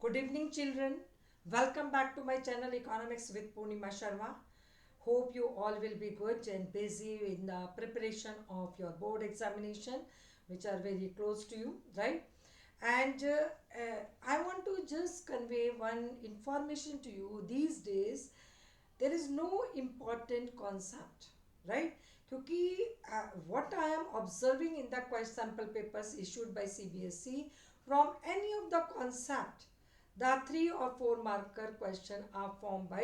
Good evening, children. Welcome back to my channel Economics with Purnima Sharma. Hope you all will be good and busy in the preparation of your board examination, which are very close to you, right? And I want to just convey one information to you. These days, there is no important concept, right? क्योंकि what I am observing in the question sample papers issued by CBSE, from any of the concept, the 3 or 4 marker question are formed by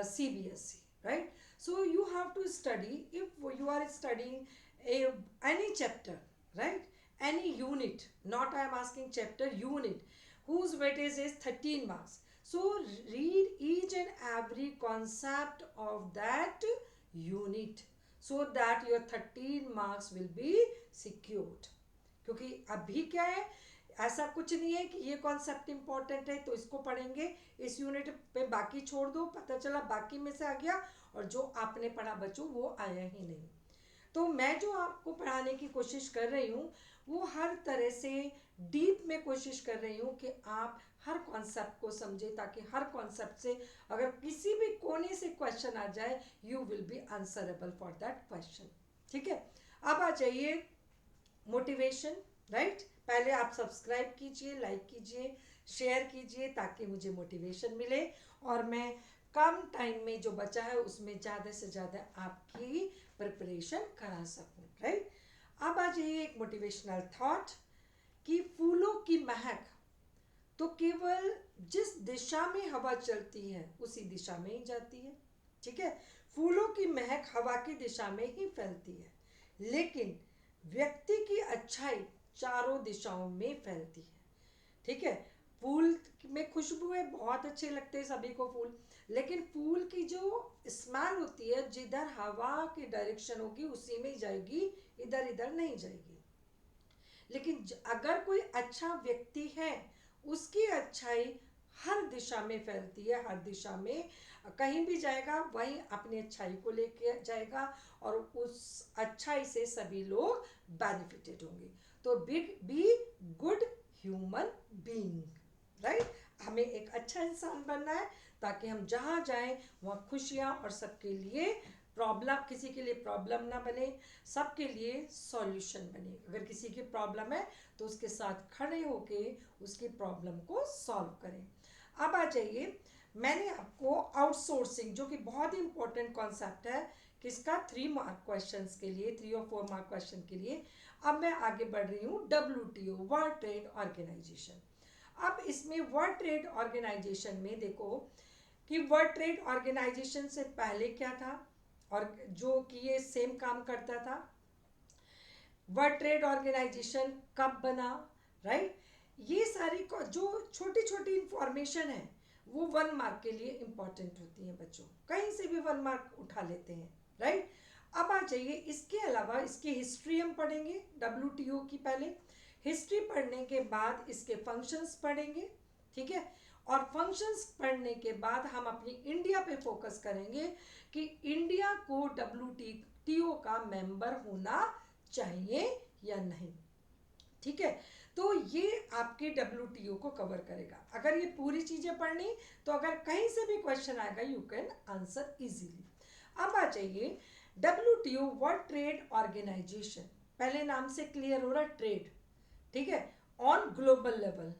CBSE, right? So you have to study, if you are studying any chapter, right? Any unit, not I am asking chapter, unit, whose weightage is 13 marks. So read each and every concept of that unit so that your 13 marks will be secured. क्योंकि अभी क्या है, ऐसा कुछ नहीं है कि ये कॉन्सेप्ट इंपॉर्टेंट है तो इसको पढ़ेंगे, इस यूनिट पे बाकी छोड़ दो, पता चला बाकी में से आ गया और जो आपने पढ़ा बच्चों वो आया ही नहीं। तो मैं जो आपको पढ़ाने की कोशिश कर रही हूँ वो हर तरह से डीप में कोशिश कर रही हूँ कि आप हर कॉन्सेप्ट को समझे, ताकि हर कॉन्सेप्ट से अगर किसी भी कोने से क्वेश्चन आ जाए you will be answerable for that question. ठीक है, अब आ जाइए मोटिवेशन, राइट? पहले आप सब्सक्राइब कीजिए, लाइक कीजिए, शेयर कीजिए ताकि मुझे मोटिवेशन मिले और मैं कम टाइम में जो बचा है उसमें ज़्यादा से ज़्यादा आपकी प्रिपरेशन करा सकूं, राइट? अब आ जाइए एक मोटिवेशनल थॉट कि फूलों की महक तो केवल जिस दिशा में हवा चलती है उसी दिशा में ही जाती है। ठीक है, फूलों की महक हवा की दिशा में ही फैलती है, लेकिन व्यक्ति की अच्छाई चारों दिशाओं में फैलती है। ठीक है, फूल में खुशबू है, बहुत अच्छे लगते हैं सभी को फूल, लेकिन फूल की जो स्मेल होती है जिधर हवा की डायरेक्शन होगी उसी में जाएगी, इधर इधर नहीं जाएगी। लेकिन अगर कोई अच्छा व्यक्ति है उसकी अच्छाई हर दिशा में फैलती है, हर दिशा में कहीं भी जाएगा वहीं अपनी अच्छाई को लेके जाएगा और उस अच्छाई से सभी लोग बेनिफिटेड होंगे। तो be good human being, right? हमें एक अच्छा इंसान बनना है ताकि हम जहाँ जाएं वहाँ खुशियाँ और सबके लिए प्रॉब्लम, किसी के लिए प्रॉब्लम ना बने, सबके लिए सॉल्यूशन बने। अगर किसी की प्रॉब्लम है तो उसके साथ खड़े होके उसकी प्रॉब्लम को सॉल्व करें। अब आ जाइए, मैंने आपको आउटसोर्सिंग जो कि बहुत ही इंपॉर्टेंट कॉन्सेप्ट है किसका, 3 मार्क क्वेश्चन के लिए, 3 और 4 मार्क क्वेश्चन के लिए। अब मैं आगे बढ़ रही हूँ WTO, वर्ल्ड ट्रेड ऑर्गेनाइजेशन। अब इसमें वर्ल्ड ट्रेड ऑर्गेनाइजेशन में देखो कि वर्ल्ड ट्रेड ऑर्गेनाइजेशन से पहले क्या था और जो कि ये सेम काम करता था। वर्ल्ड ट्रेड ऑर्गेनाइजेशन कब बना, राइट? ये सारी जो छोटी छोटी इंफॉर्मेशन है वो 1 मार्क के लिए इंपॉर्टेंट होती है बच्चों, कहीं से भी 1 मार्क उठा लेते हैं, राइट? अब आ जाइए, इसके अलावा इसकी हिस्ट्री हम पढ़ेंगे, WTO की पहले हिस्ट्री पढ़ने के बाद इसके फंक्शंस पढ़ेंगे। ठीक है, और फंक्शंस पढ़ने के बाद हम अपनी इंडिया पे फोकस करेंगे कि इंडिया को WTO का मेंबर होना चाहिए या नहीं। ठीक है, तो ये आपके WTO को कवर करेगा। अगर ये पूरी चीजें पढ़नी तो अगर कहीं से भी क्वेश्चन आएगा यू कैन आंसर इजीली। अब आ जाइए WTO, वर्ल्ड ट्रेड ऑर्गेनाइजेशन, पहले नाम से क्लियर हो रहा है, ट्रेड। ठीक है, ऑन ग्लोबल लेवल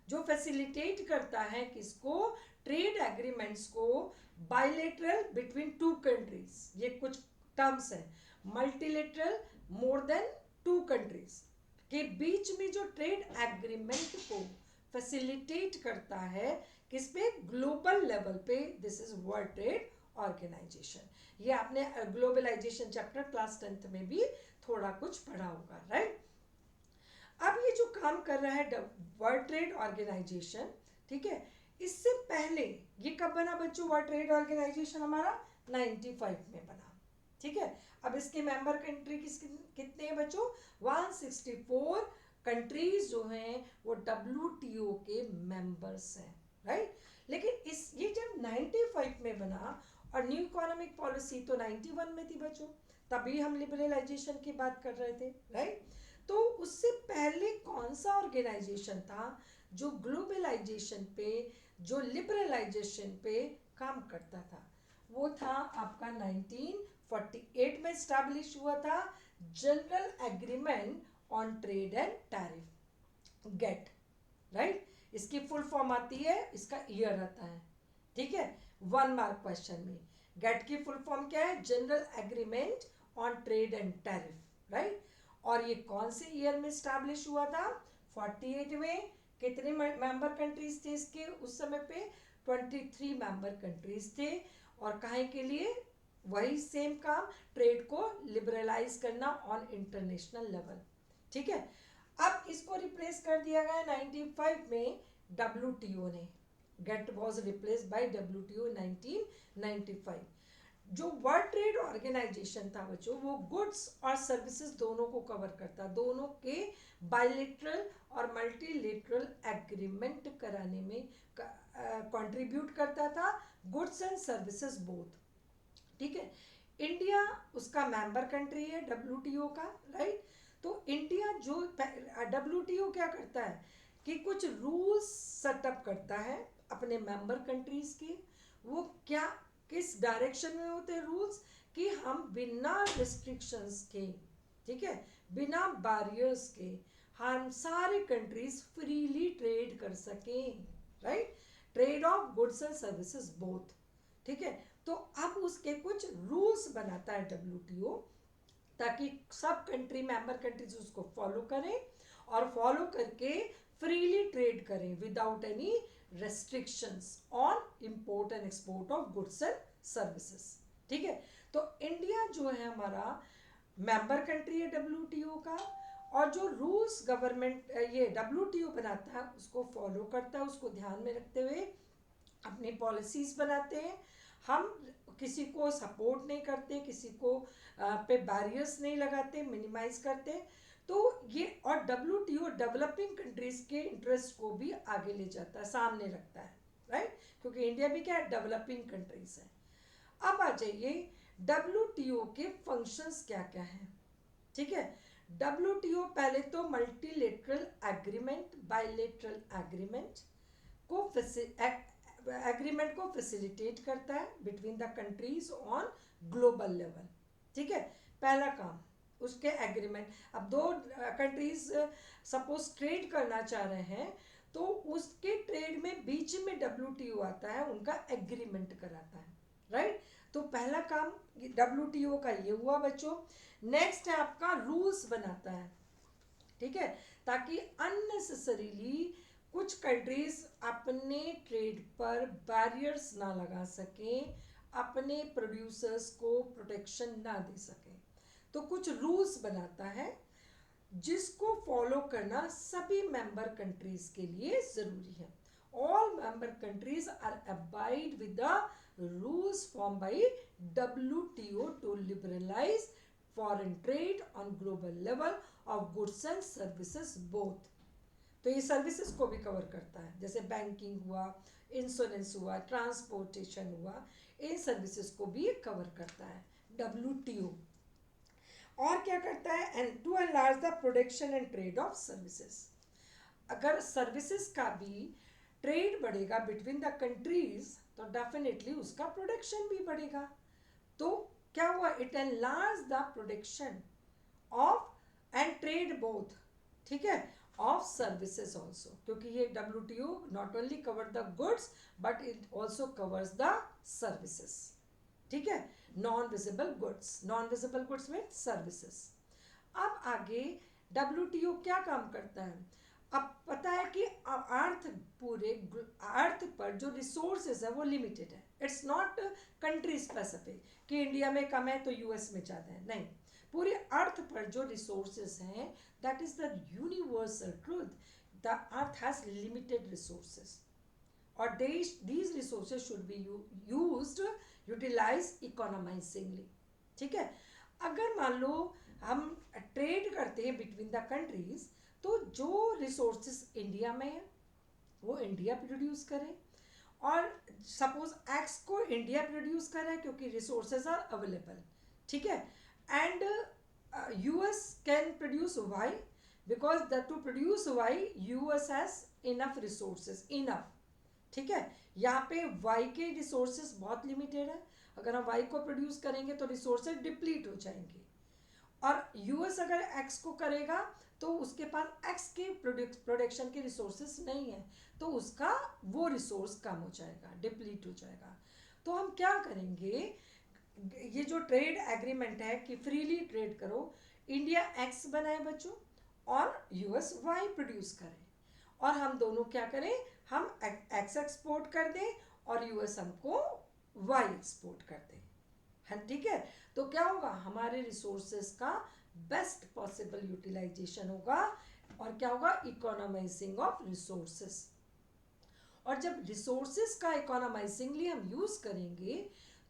जो फैसिलिटेट करता है किसको, ट्रेड एग्रीमेंट्स को बायलेटरल बिटवीन 2 कंट्रीज, ये कुछ टर्म्स है, मल्टीलेटरल मोर देन 2 कंट्रीज के बीच में जो ट्रेड एग्रीमेंट को फैसिलिटेट करता है किस पे, ग्लोबल लेवल पे, this is World Trade Organization. ये आपने ग्लोबलाइजेशन चैप्टर क्लास 10th में भी थोड़ा कुछ पढ़ा होगा, राइट? अब ये जो काम कर रहा है वर्ल्ड ट्रेड ऑर्गेनाइजेशन, ठीक है, इससे पहले ये कब बना बच्चों, वर्ल्ड ट्रेड ऑर्गेनाइजेशन हमारा 95 में बना। ठीक है, अब इसके मेंबर कंट्री कितने हैं बच्चों, 164 कंट्रीज जो हैं वो WTO के मेंबर्स हैं, राइट? लेकिन ये जब 95 में बना और न्यू इकोनॉमिक पॉलिसी तो 91 में थी बच्चों, तभी हम लिबरलाइजेशन की बात कर रहे थे, राइट? तो उससे पहले कौन सा ऑर्गेनाइजेशन था, जो ग्लोबलाइजेशन पे, जो लिबरलाइजेशन पे काम करता था। वो था आपका 1948 में स्टैब्लिश हुआ था general agreement on trade and tariff, GATT, right. इसकी फुल फॉर्म आती है, इसका ईयर आता है, ठीक है, 1 मार्क क्वेश्चन में। गेट की फुल फॉर्म क्या है? General agreement on trade and tariff, right. और ये कौन से ईयर में स्टैब्लिश हुआ था? 48 में। कितने मेंबर कंट्रीज थे इसके उस समय पे? 23 मेंबर कंट्रीज थे। और काहे के लिए? वही सेम काम, ट्रेड को लिबरलाइज करना ऑन इंटरनेशनल लेवल, ठीक है। अब इसको रिप्लेस कर दिया गया 95 में WTO ने। GATT was replace by WTO 1995। जो वर्ल्ड ट्रेड ऑर्गेनाइजेशन था बच्चों, वो गुड्स और सर्विसेज दोनों को कवर करता, दोनों के बायलेटरल और मल्टीलेटरल एग्रीमेंट कराने में कंट्रीब्यूट करता था, गुड्स एंड सर्विसेज बोथ, ठीक है। इंडिया उसका मेंबर कंट्री है WTO का, राइट। तो इंडिया जो WTO क्या करता है कि कुछ रूल्स सेटअप करता है अपने मेंबर कंट्रीज के। वो क्या, किस डायरेक्शन में होते हैं रूल्स? कि हम बिना रिस्ट्रिक्शंस के, ठीक है, बिना बैरियर्स के हम सारे कंट्रीज फ्रीली ट्रेड कर सकें, right. Trade off goods and services both, ठीक है। तो अब उसके कुछ रूल्स बनाता है WTO, ताकि सब कंट्री, मेंबर कंट्रीज उसको फॉलो करें और फॉलो करके फ्रीली ट्रेड करें without any restrictions on import and export of goods and services, ठीक है। तो इंडिया जो है हमारा मेंबर कंट्री है WTO का, और जो रूल्स गवर्नमेंट ये WTO बनाता है उसको फॉलो करता है, उसको ध्यान में रखते हुए अपनी पॉलिसीज बनाते हैं। हम किसी को सपोर्ट नहीं करते, किसी को पे बैरियर्स नहीं लगाते, मिनिमाइज करते। तो ये, और WTO डेवलपिंग कंट्रीज के इंटरेस्ट को भी आगे ले जाता है, सामने रखता है, राइट, क्योंकि इंडिया भी क्या है, डेवलपिंग कंट्रीज है। अब आ जाइए WTO के फंक्शंस क्या क्या हैं, ठीक है। WTO पहले तो मल्टीलेटरल एग्रीमेंट, बायलेटरल एग्रीमेंट को एग्रीमेंट को फैसिलिटेट करता है between the countries on global level, ठीक है। पहला काम उसके एग्रीमेंट। अब दो कंट्रीज सपोज ट्रेड करना चाह रहे हैं, तो उसके ट्रेड में बीच में WTO आता है, उनका एग्रीमेंट कराता है, राइट। तो पहला काम WTO का ये हुआ बच्चों। नेक्स्ट है आपका रूल्स बनाता है, ठीक है, ताकि अननेसेसरीली कुछ कंट्रीज अपने ट्रेड पर बैरियर्स ना लगा सकें, अपने प्रोड्यूसर्स को प्रोटेक्शन ना दे सकें। तो कुछ रूल्स बनाता है जिसको फॉलो करना सभी मेंबर कंट्रीज के लिए जरूरी है। All member countries are abide with the rules form by WTO to liberalize foreign trade on global level of goods and services both. तो ये सर्विसेज को भी कवर करता है, जैसे बैंकिंग हुआ, इंश्योरेंस हुआ, ट्रांसपोर्टेशन हुआ, इन सर्विसेज को भी कवर करता है WTO। और क्या करता है? And to enlarge the production and trade of services. अगर सर्विसेज का भी ट्रेड बढ़ेगा बिटवीन द कंट्रीज, तो डेफिनेटली उसका प्रोडक्शन भी बढ़ेगा। तो क्या हुआ? It enlarge the production of and trade both, ठीक है, ऑफ सर्विसेज ऑल्सो, क्योंकि ये WTO not only cover the goods but it also covers the services, ठीक है। नॉन विजिबल गुड्स में सर्विसेज। अब आगे WTO क्या काम करता है? अब पता है कि अर्थ, पूरे अर्थ पर जो रिसोर्सेज है वो लिमिटेड है। इट्स नॉट कंट्री स्पेसिफिक कि इंडिया में कम है तो US में ज़्यादा है, नहीं। पूरे अर्थ पर जो रिसोर्सेज हैं, that is the universal truth, the earth has limited resources, और these resources should be used, utilized economizingly, ठीक है। अगर मान लो हम ट्रेड करते हैं बिटवीन द कंट्रीज, तो जो रिसोर्सेज इंडिया में है वो इंडिया प्रोड्यूस करे, और सपोज एक्स को इंडिया प्रोड्यूस करे क्योंकि रिसोर्सेज आर अवेलेबल, ठीक है। And US can produce Y because the to produce Y US has enough resources, enough, ठीक है। यहाँ पे वाई के रिसोर्सेज बहुत लिमिटेड है, अगर हम वाई को प्रोड्यूस करेंगे तो रिसोर्सेज डिप्लीट हो जाएंगे, और यूएस अगर एक्स को करेगा तो उसके पास एक्स के प्रोडक्शन के रिसोर्सेस नहीं है, तो उसका वो रिसोर्स कम हो जाएगा, डिप्लीट हो जाएगा। तो हम क्या करेंगे, ये जो ट्रेड एग्रीमेंट है कि फ्रीली ट्रेड करो, इंडिया एक्स बनाए बच्चों और यूएस वाई प्रोड्यूस करे, और हम दोनों क्या करें, हम एक्स एक्सपोर्ट कर दें और यूएस हमको वाई एक्सपोर्ट कर दें, है ठीक है। तो क्या होगा, हमारे रिसोर्सेस का बेस्ट पॉसिबल यूटिलाइजेशन होगा, और क्या होगा, इकोनॉमाइजिंग ऑफ रिसोर्सेस। और जब रिसोर्सेस का इकोनॉमाइजिंगली हम यूज करेंगे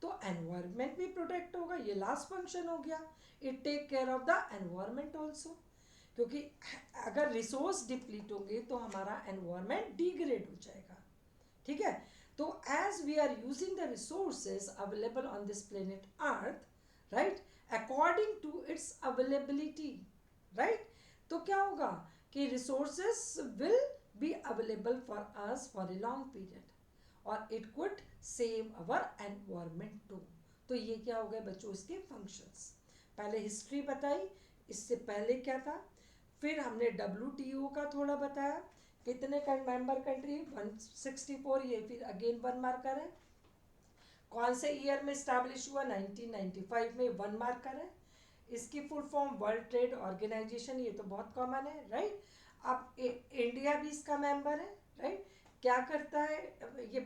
तो एनवायरनमेंट भी प्रोटेक्ट होगा, ये लास्ट फंक्शन हो गया, it take care of the environment also, क्योंकि अगर रिसोर्स डिप्लीट होंगे तो हमारा एनवायरनमेंट डिग्रेड हो जाएगा, ठीक है। तो as we are using the resources available on this planet earth, right, according to its availability, right, तो क्या होगा कि resources will be available for us for a long period, और it could save our environment too. तो ये क्या हो गए बच्चों इसके फंक्शंस, पहले हिस्ट्री बताई, इससे पहले क्या था, फिर हमने WTO का थोड़ा बताया, कितने मेंबर कंट्री 164, ये फिर अगेन 1 मार्कर है, कौन से ईयर में स्टैब्लिश हुआ, 1995 में, 1 मार्कर है। इसकी full form World Trade Organization, ये तो बहुत कॉमन है, राइट। अब इंडिया भी इसका मेंबर है, राइट। क्या करता है ये,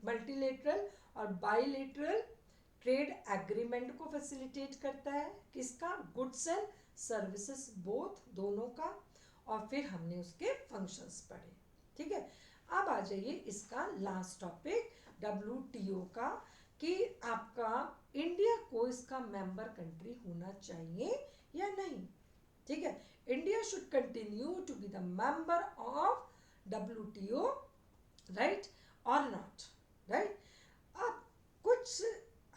मल्टीलेटरल और बाईलेटरल ट्रेड एग्रीमेंट को फैसिलिटेट करता है, किसका, गुड्स एंड सर्विसेज बोथ, दोनों का। और फिर हमने उसके फंक्शंस पढ़े, ठीक है। अब आ जाइए इसका लास्ट टॉपिक WTO का, कि आपका इंडिया को इसका मेंबर कंट्री होना चाहिए या नहीं, ठीक है। India should continue to be the member of WTO, right और नॉट, राइट। अब कुछ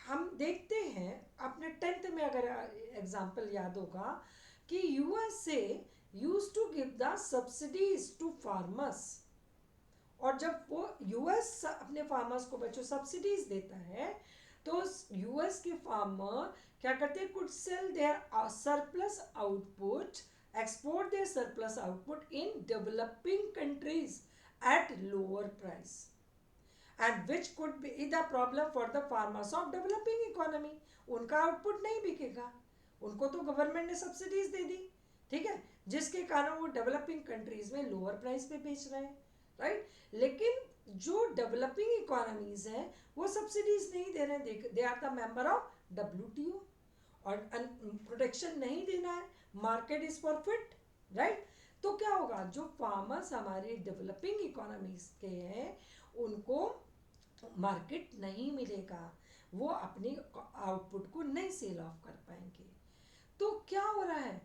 हम देखते हैं, अपने 10th में अगर एग्जाम्पल याद होगा कि USA use to give the subsidies to farmers, और जब वो यूएस अपने फार्मर्स को बच्चों सब्सिडीज देता है तो यूएस के फार्मर क्या करते हैं, could sell their surplus output, export their surplus output in developing countries at lower price, and which could be the problem for the farmers of developing economy. उनका आउटपुट नहीं बिकेगा, उनको तो गवर्नमेंट ने सब्सिडीज दे दी, ठीक है, जिसके कारण वो डेवलपिंग कंट्रीज में लोअर प्राइस पे बेच रहे हैं, राइट। लेकिन जो डेवलपिंग इकोनॉमीज हैं वो सब्सिडीज नहीं दे रहे हैं, they are the member of WTO, और प्रोटेक्शन नहीं देना है, market is for fit, right. तो क्या होगा, जो फार्मर्स हमारे डेवलपिंग इकोनॉमीज के हैं उनको मार्केट नहीं मिलेगा, वो अपनी आउटपुट को नहीं सेल ऑफ कर पाएंगे। तो क्या हो रहा है,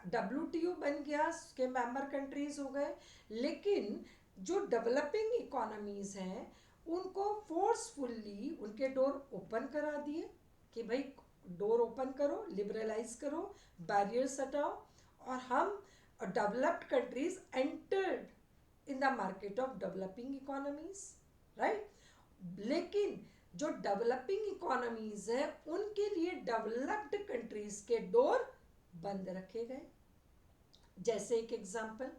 WTO बन गया, उसके मेंबर कंट्रीज हो गए, लेकिन जो डेवलपिंग इकोनॉमीज हैं उनको फोर्सफुल्ली उनके डोर ओपन करा दिए कि भाई डोर ओपन करो, लिबरलाइज करो, बैरियर्स हटाओ, और हम developed countries entered in the market of developing economies, right. लेकिन जो डेवलपिंग इकोनॉमीज है उनके लिए डेवलप्ड कंट्रीज के डोर बंद रखे गए। जैसे एक एग्जांपल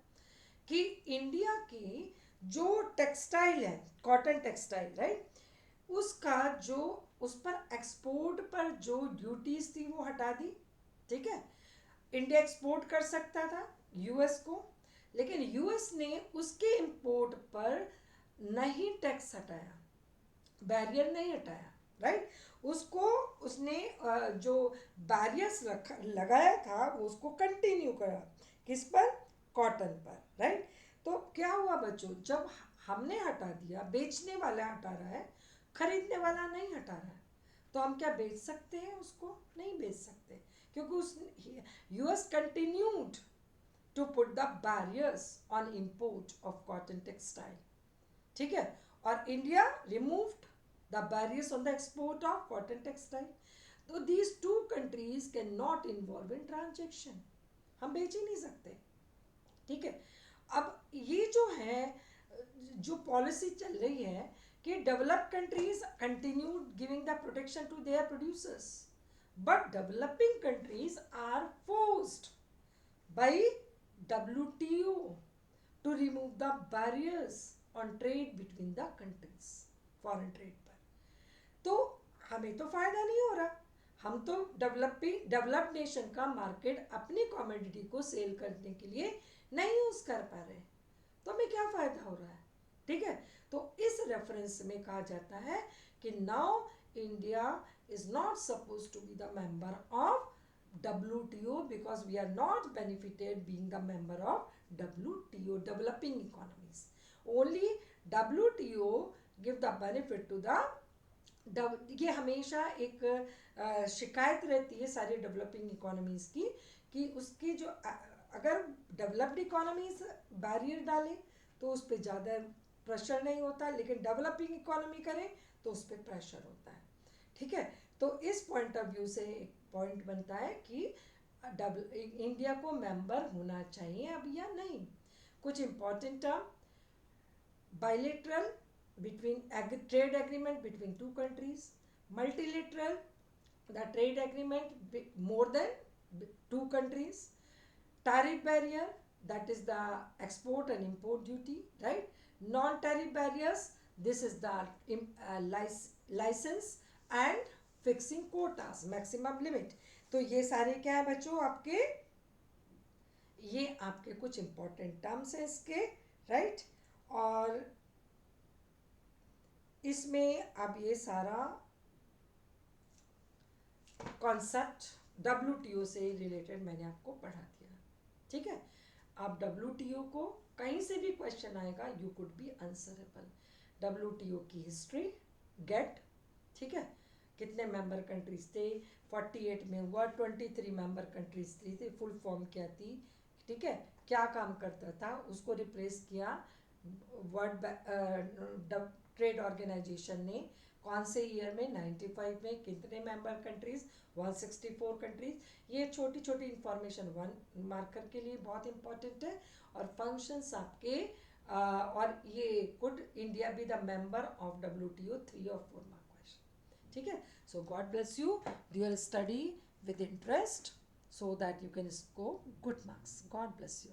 कि इंडिया की जो टेक्सटाइल है, कॉटन टेक्सटाइल, राइट, उसका जो उस पर एक्सपोर्ट पर जो ड्यूटीज थी वो हटा दी, ठीक है। इंडिया एक्सपोर्ट कर सकता था यूएस को, लेकिन यूएस ने उसके इंपोर्ट पर नहीं टैक्स हटाया, बैरियर नहीं हटाया, राइट। उसको उसने जो बैरियर्स लगाया था वो उसको कंटिन्यू करा, किस पर, कॉटन पर, राइट। तो क्या हुआ बच्चों, जब हमने हटा दिया, बेचने वाला हटा रहा है, खरीदने वाला नहीं हटा रहा है, तो हम क्या बेच सकते हैं, उसको नहीं बेच सकते, क्योंकि उस US continued to put the barriers on import of cotton textile, ठीक है, और India removed the barriers on the export of cotton textile. So these two countries cannot involve in transaction, हम बेच ही नहीं सकते, ठीक है। अब ये जो है, जो पॉलिसी चल रही है कि developed countries continue giving the protection to their producers, but developing countries are forced by WTO to remove the barriers on trade between the countries, foreign trade पर। तो हमें तो फायदा नहीं हो रहा, हम तो डेवलप्ड नेशन का मार्केट अपनी कॉमोडिटी को सेल करने के लिए नहीं यूज कर पा रहे, तो हमें क्या फायदा हो रहा है, ठीक है। तो इस रेफरेंस में कहा जाता है कि now India is not suppose to be the member of WTO because we are not benefited being the member of WTO, developing economies. Only WTO give the benefit to the, ये हमेशा एक शिकायत रहती है सारी डेवलपिंग इकोनॉमीज की कि उसकी जो अगर डेवलप्ड इकोनॉमीज बैरियर डालें तो उस पर ज़्यादा प्रेशर नहीं होता, लेकिन डेवलपिंग इकोनॉमी करें तो उस पर प्रेशर होता है, ठीक है। तो इस पॉइंट ऑफ व्यू से एक पॉइंट बनता है कि इंडिया को मेंबर होना चाहिए अब या नहीं। कुछ important term, bilateral between trade agreement between two countries, multilateral the trade agreement more than two countries, tariff barrier that is the export and import duty, right, non tariff barriers this is the license and fixing quotas maximum limit। तो ये सारे क्या है बच्चों आपके, ये आपके कुछ इंपॉर्टेंट टर्म्स हैं इसके, राइट। और इसमें अब ये सारा कॉन्सेप्ट WTO से रिलेटेड मैंने आपको पढ़ा दिया, ठीक है। अब WTO को कहीं से भी क्वेश्चन आएगा you could be answerable. WTO की हिस्ट्री गेट, ठीक है, कितने मेंबर कंट्रीज थे, 48 में हुआ, 23 मेंबर कंट्रीज थी, फुल फॉर्म क्या थी, ठीक है, क्या काम करता था, उसको रिप्लेस किया वर्ल्ड ट्रेड ऑर्गेनाइजेशन ने, कौन से ईयर में, 95 में, कितने मेंबर कंट्रीज, 164 कंट्रीज। ये छोटी छोटी इंफॉर्मेशन वन मार्कर के लिए बहुत इंपॉर्टेंट है। और फंक्शंस आपके और ये could India be the member of WTO 3 और 4 मार्क क्वेश्चन, ठीक है। So God bless you, your study with interest so that you can score good marks. God bless you.